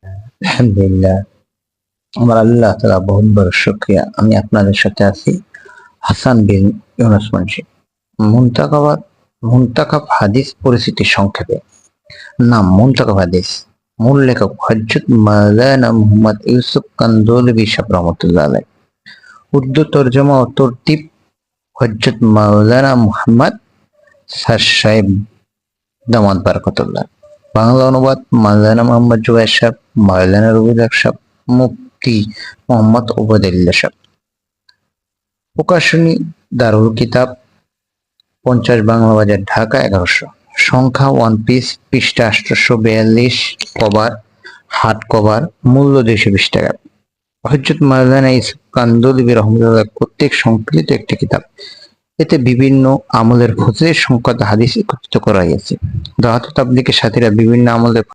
আলহামদুলিল্লাহ, আমার আল্লাহ তাআলা বহুত বড় শুকরিয়া। আমি আপনাদের সাথে আছি হাসান বিন ইউনুস মুন্সি। মুনতাকাবাত মুনতাকাব হাদিস পরিচিতি সংক্ষেপে। নাম মুনতাকাব হাদিস। মূল লেখক হযরত মাওলানা মুহাম্মদ ইউসুফ কান্দলবি সাহেব রহমাতুল্লাহ আলাইহ। উর্দু তরজমা ও তরতিব হযরত মাওলানা মুহাম্মদ সাহেব দামাত বারাকাতুল্লাহ। বাংলা অনুবাদ মাওলানা মোহাম্মদ জুবায়ের সাহেব, মাওলানা রবিউল হক সাহেব, মুফতি মোহাম্মদ উবাইদুল্লাহ সাহেব। প্রকাশনী দারুল কিতাব, 50 বাংলা বাজার, ঢাকা 1100। সংখ্যা 1 পিস, পৃষ্ঠা 842, কভার হার্ড কভার, মূল্য 220 টাকা। হযরত মাওলানা ইউসুফ কান্দলবি রহমাতুল্লাহ কর্তৃক সংকলিত একটি কিতাব। এতে বিভিন্ন আমলের ফজিলত সংক্রান্ত হাদিস একত্রিত করা হয়েছে। দাওয়াত তাবলীগের সাথীরা বিভিন্ন আমলের